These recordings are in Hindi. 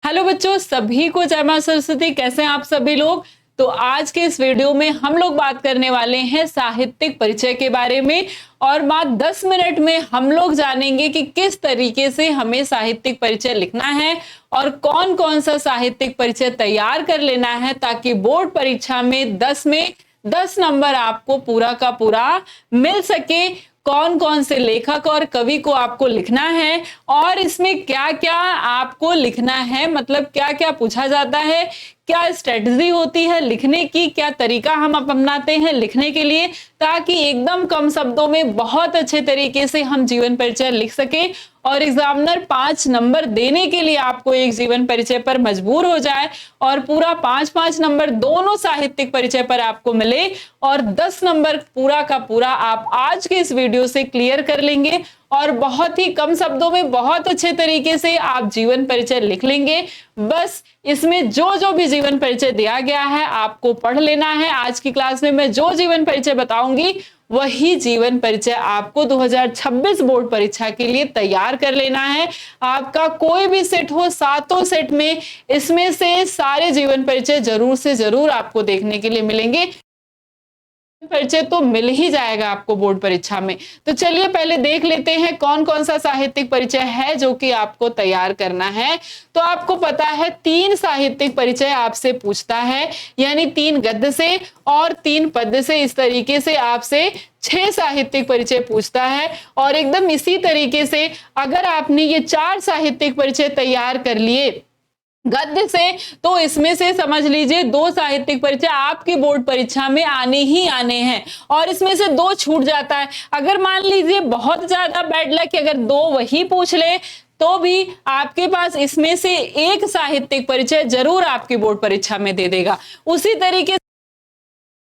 हेलो बच्चों, सभी को जय मां सरस्वती। कैसे हैं आप सभी लोग। तो आज के इस वीडियो में हम लोग बात करने वाले हैं साहित्यिक परिचय के बारे में और मात्र 10 मिनट में हम लोग जानेंगे कि किस तरीके से हमें साहित्यिक परिचय लिखना है और कौन कौन सा साहित्यिक परिचय तैयार कर लेना है ताकि बोर्ड परीक्षा में 10 में 10 नंबर आपको पूरा का पूरा मिल सके। कौन कौन से लेखक और कवि को आपको लिखना है और इसमें क्या क्या आपको लिखना है, मतलब क्या क्या पूछा जाता है, क्या स्ट्रेटजी होती है लिखने की, क्या तरीका हम अपनाते हैं लिखने के लिए, ताकि एकदम कम शब्दों में बहुत अच्छे तरीके से हम जीवन परिचय लिख सके और एग्जामिनर 5 नंबर देने के लिए आपको एक जीवन परिचय पर मजबूर हो जाए और पूरा 5-5 नंबर दोनों साहित्यिक परिचय पर आपको मिले और 10 नंबर पूरा का पूरा आप आज के इस वीडियो से क्लियर कर लेंगे और बहुत ही कम शब्दों में बहुत अच्छे तरीके से आप जीवन परिचय लिख लेंगे। बस इसमें जो जो भी जीवन परिचय दिया गया है आपको पढ़ लेना है। आज की क्लास में मैं जो जीवन परिचय बताऊंगी वही जीवन परिचय आपको 2026 बोर्ड परीक्षा के लिए तैयार कर लेना है। आपका कोई भी सेट हो, सातों सेट में इसमें से सारे जीवन परिचय जरूर से जरूर आपको देखने के लिए मिलेंगे। परिचय तो मिल ही जाएगा आपको बोर्ड परीक्षा में। तो चलिए पहले देख लेते हैं कौन कौन सा साहित्यिक परिचय है जो कि आपको तैयार करना है। तो आपको पता है 3 साहित्यिक परिचय आपसे पूछता है, यानी 3 गद्य से और 3 पद्य से। इस तरीके से आपसे 6 साहित्यिक परिचय पूछता है और एकदम इसी तरीके से अगर आपने ये 4 साहित्यिक परिचय तैयार कर लिए गद्य से, तो इसमें से समझ लीजिए 2 साहित्यिक परिचय आपकी बोर्ड परीक्षा में आने ही आने हैं और इसमें से 2 छूट जाता है। अगर मान लीजिए बहुत ज्यादा बैड लक अगर 2 वही पूछ ले तो भी आपके पास इसमें से एक साहित्यिक परिचय जरूर आपकी बोर्ड परीक्षा में दे देगा। उसी तरीके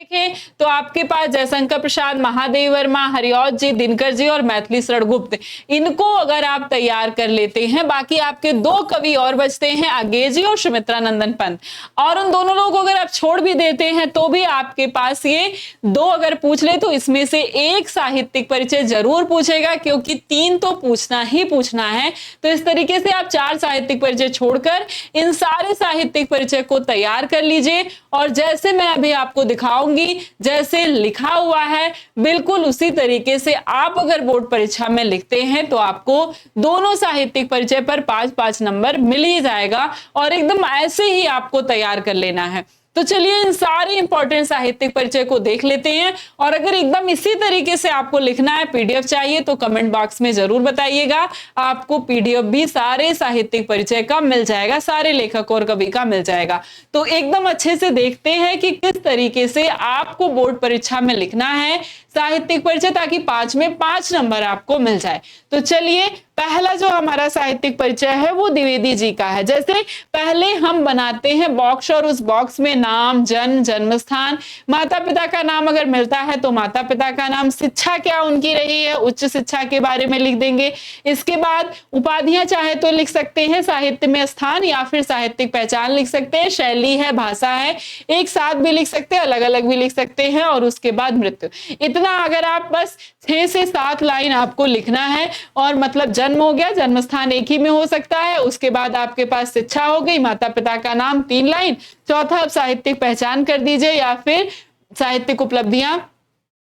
देखें तो आपके पास जयशंकर प्रसाद, महादेव वर्मा, हरिऔध जी, दिनकर जी और मैथिली शरण गुप्त, इनको अगर आप तैयार कर लेते हैं, बाकी आपके 2 कवि और बचते हैं, अज्ञे जी और सुमित्रा नंदन पंत, और उन दोनों लोगों को अगर आप छोड़ भी देते हैं तो भी आपके पास ये 2 अगर पूछ ले तो इसमें से एक साहित्यिक परिचय जरूर पूछेगा, क्योंकि 3 तो पूछना ही पूछना है। तो इस तरीके से आप 4 साहित्यिक परिचय छोड़कर इन सारे साहित्यिक परिचय को तैयार कर लीजिए और जैसे मैं अभी आपको दिखाऊंगी जैसे लिखा हुआ है बिल्कुल उसी तरीके से आप अगर बोर्ड परीक्षा में लिखते हैं तो आपको दोनों साहित्यिक परिचय पर 5-5 नंबर मिल ही जाएगा और एकदम ऐसे ही आपको तैयार कर लेना है। तो चलिए इन सारे इंपॉर्टेंट साहित्यिक परिचय को देख लेते हैं और अगर एकदम इसी तरीके से आपको लिखना है, पीडीएफ चाहिए तो कमेंट बॉक्स में जरूर बताइएगा। आपको पीडीएफ भी सारे साहित्यिक परिचय का मिल जाएगा, सारे लेखक और कवि का मिल जाएगा। तो एकदम अच्छे से देखते हैं कि किस तरीके से आपको बोर्ड परीक्षा में लिखना है साहित्यिक परिचय ताकि 5 में 5 नंबर आपको मिल जाए। तो चलिए पहला जो हमारा साहित्यिक परिचय है वो द्विवेदी जी का है। जैसे पहले हम बनाते हैं बॉक्स और उस बॉक्स में नाम, जन्म, जन्म स्थान, माता पिता का नाम अगर मिलता है तो माता पिता का नाम, शिक्षा क्या उनकी रही है, उच्च शिक्षा के बारे में लिख देंगे। इसके बाद उपाधियां चाहे तो लिख सकते हैं, साहित्य में स्थान या फिर साहित्यिक पहचान लिख सकते हैं, शैली है, भाषा है, एक साथ भी लिख सकते हैं, अलग अलग भी लिख सकते हैं और उसके बाद मृत्यु। इतना अगर आप बस 6 से 7 लाइन आपको लिखना है और मतलब जन्म हो गया, जन्म स्थान एक ही में हो सकता है, उसके बाद आपके पास शिक्षा हो गई, माता पिता का नाम 3 लाइन, चौथा आप साहित्यिक पहचान कर दीजिए या फिर साहित्यिक उपलब्धियां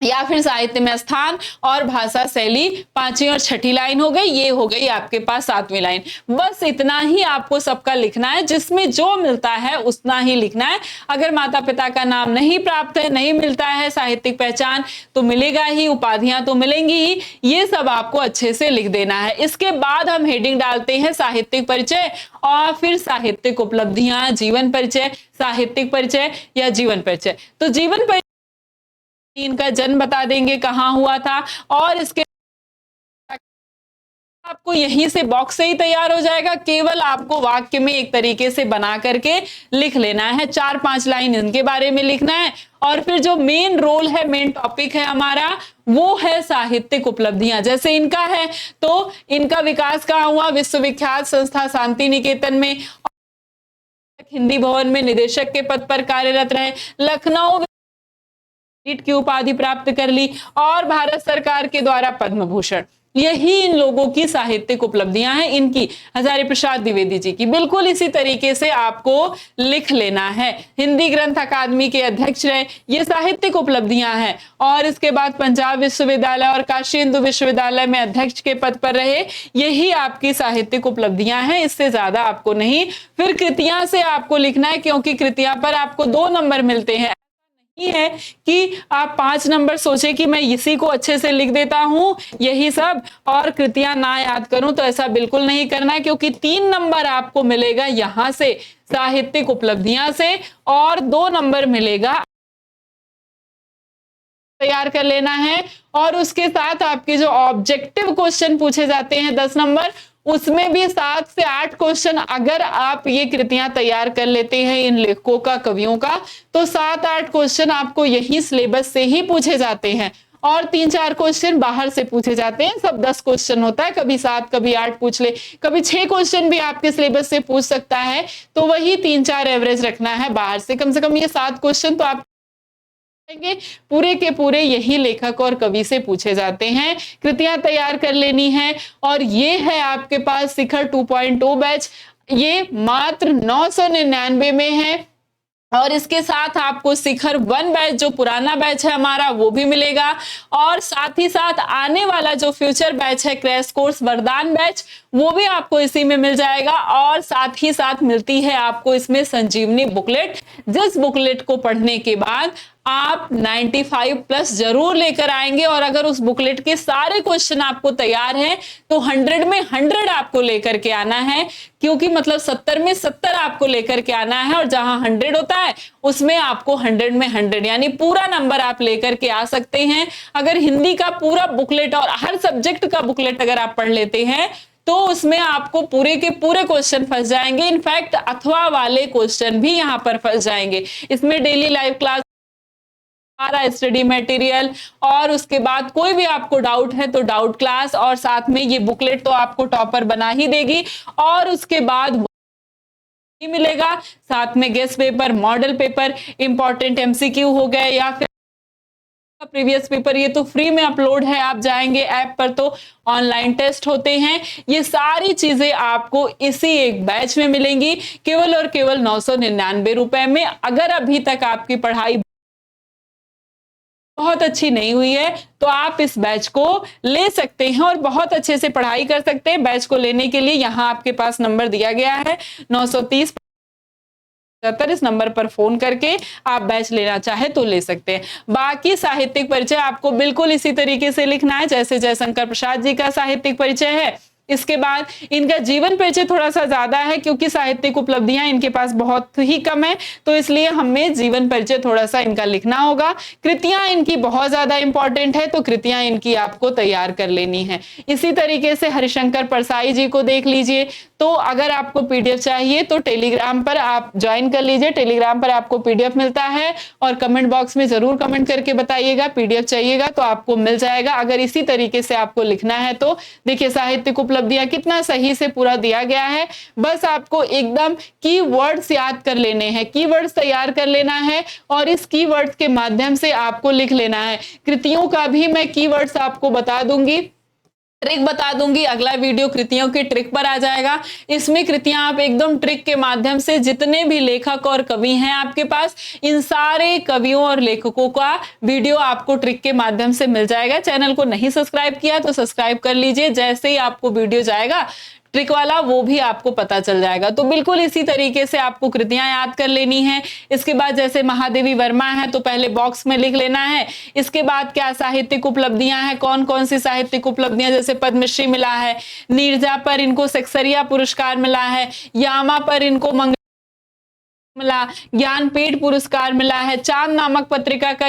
या फिर साहित्य में स्थान और भाषा शैली 5वीं और 6ठी लाइन हो गई। ये हो गई आपके पास 7वीं लाइन। बस इतना ही आपको सबका लिखना है, जिसमें जो मिलता है उतना ही लिखना है। अगर माता पिता का नाम नहीं प्राप्त है, नहीं मिलता है, साहित्यिक पहचान तो मिलेगा ही, उपाधियां तो मिलेंगी ही, ये सब आपको अच्छे से लिख देना है। इसके बाद हम हेडिंग डालते हैं साहित्यिक परिचय और फिर साहित्यिक उपलब्धियां, जीवन परिचय, साहित्यिक परिचय या जीवन परिचय। तो जीवन परिचय इनका जन्म बता देंगे, कहां हुआ था, और इसके आपको यहीं से बॉक्स से ही तैयार हो जाएगा। केवल आपको वाक्य में एक तरीके से बना करके लिख लेना है, 4-5 लाइन इनके बारे में लिखना है और फिर जो मेन रोल है, मेन टॉपिक है हमारा, वो है साहित्यिक उपलब्धियां। जैसे इनका है तो इनका विकास कहाँ हुआ, विश्वविख्यात संस्था शांति निकेतन में, हिंदी भवन में निदेशक के पद पर कार्यरत रहे, लखनऊ की उपाधि प्राप्त कर ली और भारत सरकार के द्वारा पद्म भूषण। यही इन लोगों की साहित्यिक उपलब्धियां हैं, इनकी, हजारी प्रसाद द्विवेदी जी की। बिल्कुल इसी तरीके से आपको लिख लेना है। हिंदी ग्रंथ अकादमी के अध्यक्ष रहे, ये साहित्यिक उपलब्धियां हैं। और इसके बाद पंजाब विश्वविद्यालय और काशी हिंदू विश्वविद्यालय में अध्यक्ष के पद पर रहे, यही आपकी साहित्यिक उपलब्धियां हैं, इससे ज्यादा आपको नहीं। फिर कृतियां से आपको लिखना है, क्योंकि कृतियां पर आपको 2 नंबर मिलते हैं। नहीं है कि आप 5 नंबर सोचे कि मैं इसी को अच्छे से लिख देता हूं यही सब और कृतियां ना याद करूं, तो ऐसा बिल्कुल नहीं करना है, क्योंकि 3 नंबर आपको मिलेगा यहां से साहित्यिक उपलब्धियां से और 2 नंबर मिलेगा, तैयार कर लेना है। और उसके साथ आपके जो ऑब्जेक्टिव क्वेश्चन पूछे जाते हैं 10 नंबर, उसमें भी 7 से 8 क्वेश्चन अगर आप ये कृतियां तैयार कर लेते हैं इन लेखकों का, कवियों का, तो 7-8 क्वेश्चन आपको यही सिलेबस से ही पूछे जाते हैं और 3-4 क्वेश्चन बाहर से पूछे जाते हैं। सब 10 क्वेश्चन होता है, कभी 7 कभी 8 पूछ ले, कभी 6 क्वेश्चन भी आपके सिलेबस से पूछ सकता है, तो वही 3-4 एवरेज रखना है बाहर से। कम कम ये 7 क्वेश्चन तो आप पूरे के पूरे यही लेखक और कवि से पूछे जाते हैं। कृतियां तैयार कर लेनी है। और ये है आपके पास शिखर 2.0 बैच, ये मात्र 999 में है। और इसके साथ आपको शिखर 1 बैच जो पुराना बैच है हमारा वो भी मिलेगा, और साथ ही साथ आने वाला जो फ्यूचर बैच है क्रैश कोर्स वरदान बैच, वो भी आपको इसी में मिल जाएगा। और साथ ही साथ मिलती है आपको इसमें संजीवनी बुकलेट, जिस बुकलेट को पढ़ने के बाद आप 95 प्लस जरूर लेकर आएंगे। और अगर उस बुकलेट के सारे क्वेश्चन आपको तैयार हैं तो 100 में 100 आपको लेकर के आना है, क्योंकि मतलब 70 में 70 आपको लेकर के आना है। और जहां 100 होता है उसमें आपको 100 में 100 यानी पूरा नंबर आप लेकर के आ सकते हैं। अगर हिंदी का पूरा बुकलेट और हर सब्जेक्ट का बुकलेट अगर आप पढ़ लेते हैं तो उसमें आपको पूरे के पूरे क्वेश्चन फंस जाएंगे, इनफैक्ट अथवा वाले क्वेश्चन भी यहां पर फंस जाएंगे। इसमें डेली लाइव क्लास, सारा स्टडी मटेरियल, और उसके बाद कोई भी आपको डाउट है तो डाउट क्लास, और साथ में ये बुकलेट तो आपको टॉपर बना ही देगी। और उसके बाद मिलेगा साथ में guest paper, model paper, important MCQ हो गए या फिर प्रीवियस पेपर, ये तो फ्री में अपलोड है। आप जाएंगे ऐप पर तो ऑनलाइन टेस्ट होते हैं। ये सारी चीजें आपको इसी एक बैच में मिलेंगी, केवल और केवल 999 रुपए में। अगर अभी तक आपकी पढ़ाई बहुत अच्छी नहीं हुई है तो आप इस बैच को ले सकते हैं और बहुत अच्छे से पढ़ाई कर सकते हैं। बैच को लेने के लिए यहाँ आपके पास नंबर दिया गया है 930, इस नंबर पर फोन करके आप बैच लेना चाहे तो ले सकते हैं। बाकी साहित्यिक परिचय आपको बिल्कुल इसी तरीके से लिखना है जैसे जयशंकर प्रसाद जी का साहित्यिक परिचय है। इसके बाद इनका जीवन परिचय थोड़ा सा ज्यादा है, क्योंकि साहित्यिक उपलब्धियां इनके पास बहुत ही कम है, तो इसलिए हमें जीवन परिचय थोड़ा सा इनका लिखना होगा। कृतियां इनकी बहुत ज्यादा इंपॉर्टेंट है, तो कृतियां इनकी आपको तैयार कर लेनी है। इसी तरीके से हरिशंकर परसाई जी को देख लीजिए। तो अगर आपको पीडीएफ चाहिए तो टेलीग्राम पर आप ज्वाइन कर लीजिए, टेलीग्राम पर आपको पीडीएफ मिलता है, और कमेंट बॉक्स में जरूर कमेंट करके बताइएगा पीडीएफ चाहिएगा तो आपको मिल जाएगा। अगर इसी तरीके से आपको लिखना है तो देखिए साहित्यिक उपलब्धियां कितना सही से पूरा दिया गया है। बस आपको एकदम कीवर्ड्स याद कर लेने हैं, कीवर्ड्स तैयार कर लेना है और इस कीवर्ड्स के माध्यम से आपको लिख लेना है। कृतियों का भी मैं कीवर्ड्स आपको बता दूंगी, ट्रिक बता दूंगी। अगला वीडियो कृतियों की ट्रिक पर आ जाएगा। इसमें कृतियां आप एकदम ट्रिक के माध्यम से, जितने भी लेखक और कवि हैं आपके पास, इन सारे कवियों और लेखकों का वीडियो आपको ट्रिक के माध्यम से मिल जाएगा। चैनल को नहीं सब्सक्राइब किया तो सब्सक्राइब कर लीजिए, जैसे ही आपको वीडियो जाएगा ट्रिक वाला वो भी आपको पता चल जाएगा। तो बिल्कुल इसी तरीके से आपको कृतियां याद कर लेनी है। इसके बाद जैसे महादेवी वर्मा है तो पहले बॉक्स में लिख लेना है। इसके बाद क्या साहित्यिक उपलब्धियां हैं, कौन कौन सी साहित्यिक उपलब्धियां, जैसे पद्मश्री मिला है, नीरजा पर इनको सेक्सरिया पुरस्कार मिला है, यामा पर इनको मिला, ज्ञानपीठ पुरस्कार मिला है, चांद नामक पत्रिका का।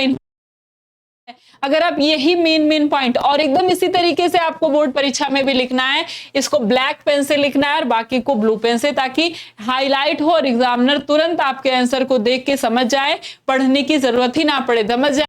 अगर आप यही मेन पॉइंट, और एकदम इसी तरीके से आपको बोर्ड परीक्षा में भी लिखना है, इसको ब्लैक पेन से लिखना है और बाकी को ब्लू पेन से, ताकि हाईलाइट हो और एग्जामिनर तुरंत आपके आंसर को देख के समझ जाए, पढ़ने की जरूरत ही ना पड़े, समझ जाए।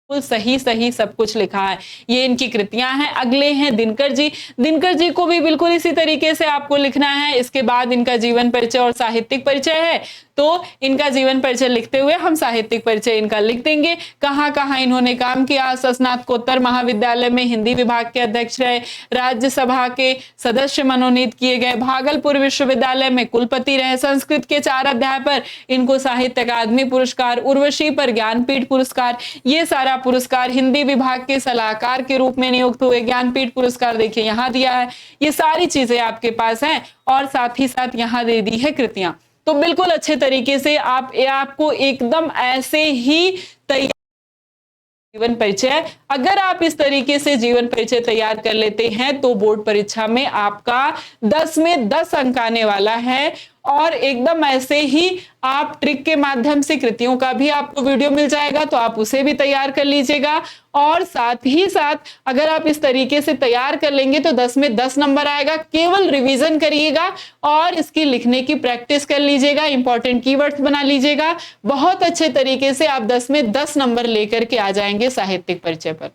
सही सही सब कुछ लिखा है। ये इनकी कृतियां हैं। अगले हैं दिनकर जी। दिनकर जी को भी बिल्कुल इसी तरीके से आपको लिखना है। इसके बाद इनका जीवन परिचय और साहित्यिक परिचय है, तो इनका जीवन परिचय लिखते हुए हम साहित्यिक परिचय इनका लिख देंगे। कहां कहां इन्होंने काम किया। स्नातकोत्तर महाविद्यालय में हिंदी विभाग के अध्यक्ष रहे, राज्यसभा के सदस्य मनोनीत किए गए, भागलपुर विश्वविद्यालय में कुलपति रहे, संस्कृत के 4 अध्याय पर इनको साहित्य अकादमी पुरस्कार, उर्वशी पर ज्ञानपीठ पुरस्कार, ये सारा पुरस्कार, हिंदी विभाग के सलाहकार के रूप में नियुक्त हुए, ज्ञानपीठ पुरस्कार देखिए यहां दिया है। ये सारी चीजें आपके पास हैं और साथ ही साथ यहां दे दी है कृतियां। तो बिल्कुल अच्छे तरीके से आपको एकदम ऐसे ही तैयार जीवन परिचय, अगर आप इस तरीके से जीवन परिचय तैयार कर लेते हैं तो बोर्ड परीक्षा में आपका 10 में 10 अंक आने वाला है। और एकदम ऐसे ही आप ट्रिक के माध्यम से कृतियों का भी आपको वीडियो मिल जाएगा, तो आप उसे भी तैयार कर लीजिएगा। और साथ ही साथ अगर आप इस तरीके से तैयार कर लेंगे तो 10 में 10 नंबर आएगा। केवल रिवीजन करिएगा और इसकी लिखने की प्रैक्टिस कर लीजिएगा, इंपॉर्टेंट कीवर्ड्स बना लीजिएगा। बहुत अच्छे तरीके से आप 10 में 10 नंबर लेकर के आ जाएंगे साहित्यिक परिचय पर।